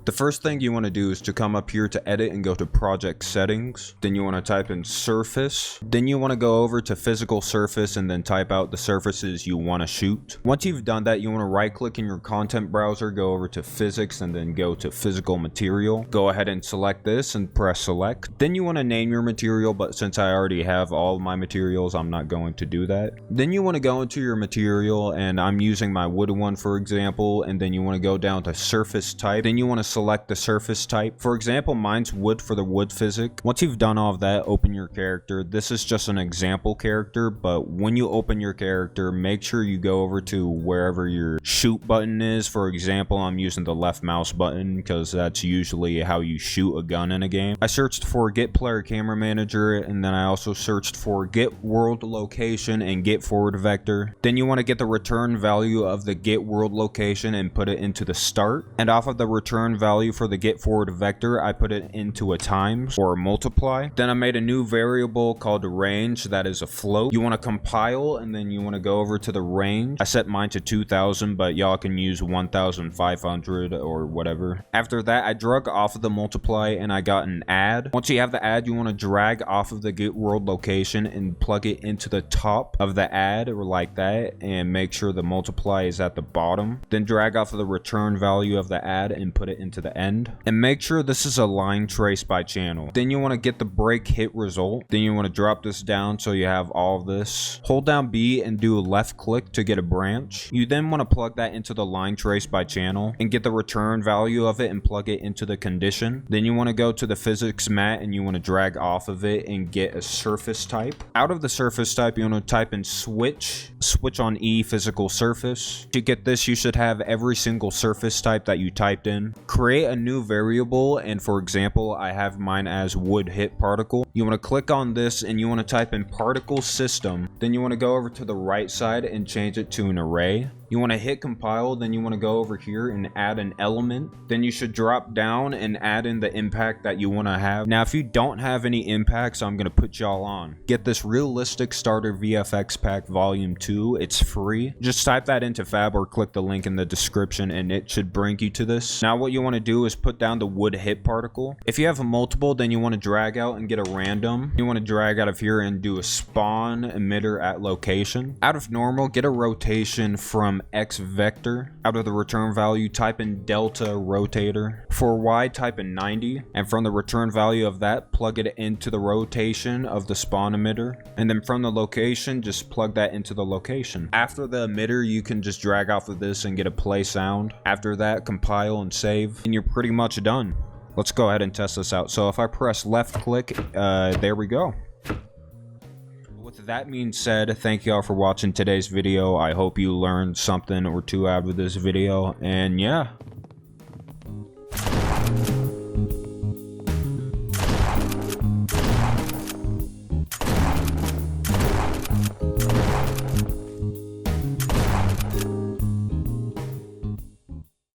The first thing you want to do is to come up here to edit and go to project settings. Then you want to type in surface. Then you want to go over to physical surface and then type out the surfaces you want to shoot. Once you've done that, you want to right click in your content browser, go over to physics and then go to physical material. Go ahead and select this and press select. Then you want to name your material, but since I already have all of my materials, I'm not going to do that. Then you want to go into your material, and I'm using my wood one for example, and then you want to go down to surface type. Then you want to select the surface type. For example, mine's wood for the wood physic. Once you've done all of that, open your character. This is just an example character, but when you open your character, make sure you go over to wherever your shoot button is. For example, I'm using the left mouse button because that's usually how you shoot a gun in a game. I searched for get player camera manager, and then I also searched for get world location and get forward vector. Then you want to get the return value of the get world location and put it into the start, and off of the return value for the get forward vector, I put it into a times or a multiply. Then I made a new variable called range that is a float. You want to compile, and then you want to go over to the range. I set mine to 2000, but y'all can use 1500 or whatever. After that, I drug off of the multiply and I got an add. Once you have the add, you want to drag off of the get world location and plug it into the top of the add, or like that, and make sure the multiply is at the bottom. Then drag off of the return value of the add and put it into the end, and make sure this is a line trace by channel. Then you want to get the break hit result. Then you want to drop this down so you have all of this. Hold down B and do a left click to get a branch. You then want to plug that into the line trace by channel and get the return value of it and plug it into the condition. Then you want to go to the physics mat and you want to drag off of it and get a surface type. Out of the surface type, you want to type in switch on E physical surface. To get this, you should have every single surface type that you typed in. Create a new variable, and for example, I have mine as wood hit particle. You want to click on this and you want to type in particle system. Then you want to go over to the right side and change it to an array. You want to hit compile, then you want to go over here and add an element. Then you should drop down and add in the impact that you want to have. Now, if you don't have any impacts, I'm going to put y'all on. Get this realistic starter VFX pack volume 2. It's free. Just type that into Fab or click the link in the description and it should bring you to this. Now what you want to do is put down the wood hit particle. If you have a multiple, then you want to drag out and get a random. You want to drag out of here and do a spawn emitter at location. Out of normal, get a rotation from X vector. Out of the return value, type in delta rotator. For Y, type in 90, and from the return value of that, plug it into the rotation of the spawn emitter, and then from the location, just plug that into the location. After the emitter, you can just drag off of this and get a play sound. After that, compile and save, and you're pretty much done. Let's go ahead and test this out. So if I press left click, there we go. With that being said, thank y'all for watching today's video. I hope you learned something or two out of this video, and yeah.